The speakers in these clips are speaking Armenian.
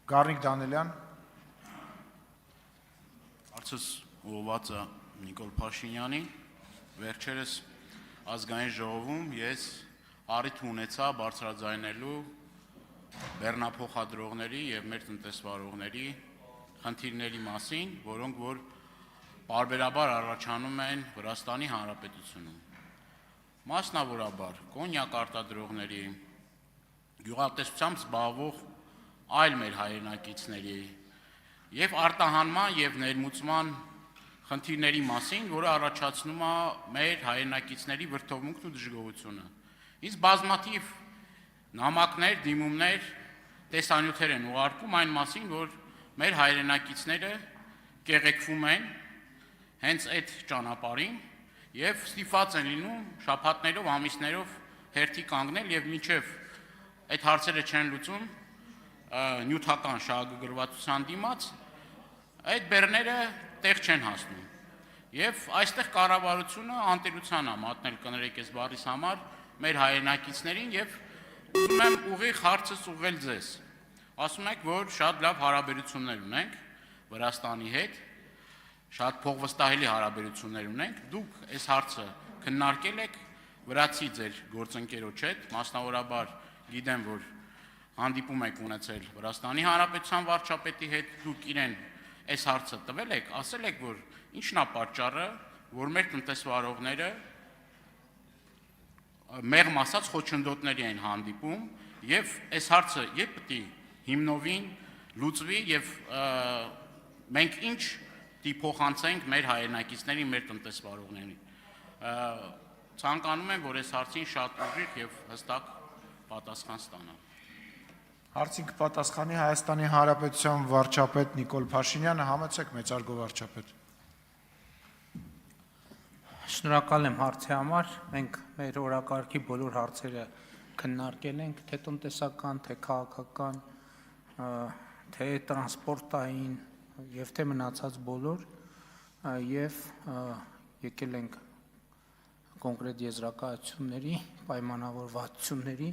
Գառնիկ Դանիելյան։ Հարցս ուղղված է Նիկոլ Փաշինյանին։ Վերջերս ազգային ժողովում ես առիթ ունեցա բարձրաձայնելու բեռնափոխադրողների եւ մեր տնտեսվարողների խնդիրների մասին, որոնք որ պարբերաբար առաջանում են Վրաստանի Հանրապետությունում։ Մասնավորաբար կոնյակ արտադրողների, գյուղատնտեսությամբ զբաղվող այլ մեր հայրենակիցների եւ արտահանման եւ ներմուծման խնդիրների մասին, որը առաջացնում է մեր հայրենակիցների վրդովմունքն ու դժգոհությունը։ Իսկ բազմաթիվ նամակներ, դիմումներ, տեսանյութեր են ուղարկում այն մասին, որ մեր հայրենակիցները կեղեքվում են հենց այդ ճանապարհին եւ ստիպված են լինում շաբաթներով, ամիսներով հերթի կանգնել եւ մինչեւ այդ հարցերը չեն լուծում նյութական շահագրգռվածության դիմաց այդ բեռները տեղ չեն հասնում։ Եվ այստեղ կառավարությունը անտերության է մատնել կներեք այս բառիս համար մեր հայրենակիցներին եւ ուզում եմ ուղիղ հարցս ուղղել ձեզ։ Ասում եք, որ շատ լավ հարաբերություններ ունենք Վրաստանի հետ, շատ փոխվստահելի հարաբերություններ ունենք։ Դուք այս հարցը քննարկել եք վրացի ձեր գործընկերոջ հետ, մասնավորաբար գիտեմ, որ հանդիպում եք ունեցել Վրաստանի Հանրապետության վարչապետի հետ, դուք իրեն այս հարցը տվել եք, ասել եք, որ ինչն է պատճառը, որ մեր տնտեսվարողները մեղմ ասած խոչընդոտների են հանդիպում եւ այս հարցը երբ պետք է հիմնովին լուծվի եւ մենք ինչ փոխանցենք մեր հայրենակիցներին, մեր տնտեսվարողներին։ Ցանկանում եմ, որ այս հարցին շատ ուղիղ եւ հստակ պատասխան ստանամ։ Հարցին կպատասխանի Հայաստանի Հանրապետության վարչապետ Նիկոլ Փաշինյանը, համեցեք մեծարգո վարչապետ։ Շնորհակալ եմ հարցի համար, մենք մեր օրակարգի բոլոր հարցերը քննարկել ենք, թե տնտեսական, թե քաղաքական, թե տրանսպորտային եւ թե մնացած բոլոր եւ եկել ենք կոնկրետ եզրակացությունների, պայմանավորվածությունների,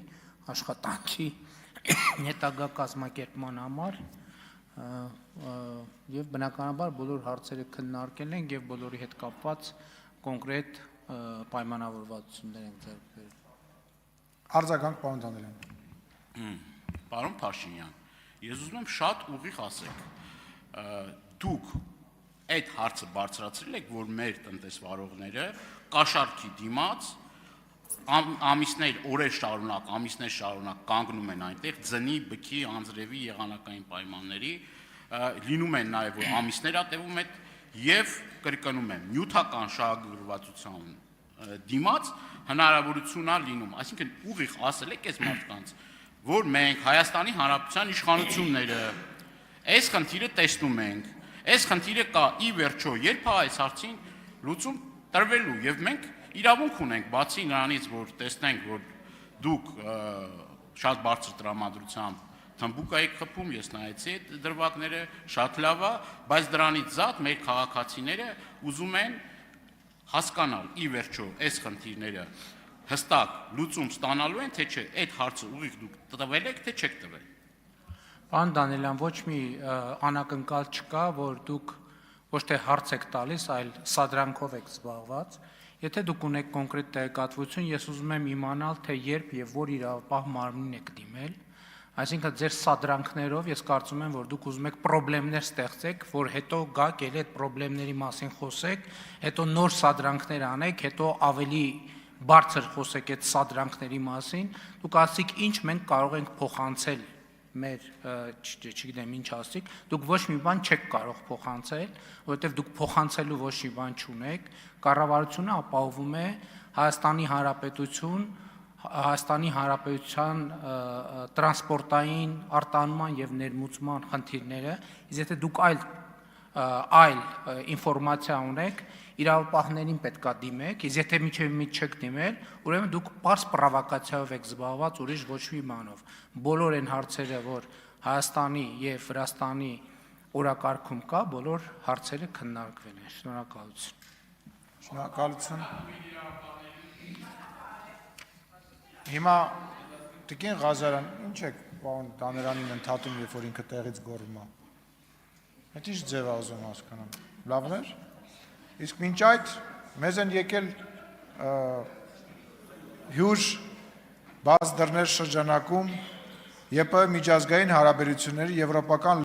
աշխատանքի հետագա կազմակերպման համար եւ բնականաբար բոլոր հարցերը քննարկել ենք եւ բոլորի հետ կապված կոնկրետ պայմանավորվածություններ ենք ձեռք բերել։ Արձագանք պարոն Դանիելյան։ Պարոն Փաշինյան, ես ուզում եմ շատ ուղիղ ասեք։ Դուք այդ հարցը բարձրացրել եք, որ մեր տնտեսվարողները կաշառքի դիմաց ամիսներ, օրեր շարունակ, ամիսներ շարունակ կանգնում են այնտեղ ձնի, բքի, անձրևի եղանակային պայմանների, լինում են նաև որ ամիսներ է տևում այդ եւ կրկնում եմ, նյութական շահագրգռվածության դիմաց հնարավորություն է լինում, այսինքն ուղիղ ասել եք այս մարդկանց, որ մենք Հայաստանի Հանրապետության իշխանությունները այս խնդիրը տեսնում ենք, այս խնդիրը կա ի վերջո, երբ է այս հարցին լուծում տրվելու եւ մենք իրավունք ունենք, բացի նրանից, որ տեսնենք, որ դուք շատ բարձր տրամադրությամբ թմբուկ եք խփում, ես նայեցի այդ դրվագները, շատ լավ է, բայց դրանից զատ մեր քաղաքացիները ուզում են հասկանալ ի վերջո այս խնդիրները հստակ լուծում ստանալու են, թե չէ, այդ հարցը ուղիղ դուք տվել եք, թե չեք տվել։ Պարոն Դանիելյան, ոչ մի անակնկալ չկա, որ դուք ոչ թե հարց եք տալիս, այլ սադրանքով եք զբաղված։ Եթե դուք ունեք կոնկրետ տեղեկատվություն, ես ուզում եմ իմանալ, թե երբ եւ որ իրավապահ մարմնին եք դիմել, այսինքն ձեր սադրանքներով ես կարծում եմ, որ դուք ուզում եք խնդիրներ ստեղծեք, որ հետո գաք ել այդ խնդիրների մասին խոսեք, հետո նոր սադրանքներ անեք, հետո ավելի բարձր խոսեք այդ սադրանքների մասին, դուք ասիք ինչ մենք կարող ենք փոխանցել մեր չգիտեմ ինչ ասիկ, դուք ոչ մի բան չեք կարող փոխանցել, որովհետև դուք փոխանցելու ոչ մի բան չունեք, կառավարությունը ապահովում է Հայաստանի Հանրապետության տրանսպորտային արտահանման եւ ներմուծման խնդիրները, իսկ եթե դուք այլ ինֆորմացիա ունեք, իրավապահներին պետքա դիմեք, իսկ եթե միջև չեք դիմել, ուրեմն դուք պարզ պրովոկացիայով եք զբաղված, ուրիշ ոչ մի բանով։ Բոլոր այն հարցերը, որ Հայաստանի եւ Վրաստանի օրակարգում կա, բոլոր հարցերը քննարկվել են։ Շնորհակալություն։ Շնորհակալություն։ Հիմա Տիկին Ղազարյան, ինչ եք պարոն Դանելյանին ընդհատում, երբ որ ինքը տեղից գոռում է։ Այդ ինչ ձև է ուզում հասկանամ։ Լավն էր։ Իսկ մինչ այդ մեզ են եկել հյուր բաց դռներ շրջանակում ԵՊ միջազգային հարաբերությունների եվրոպական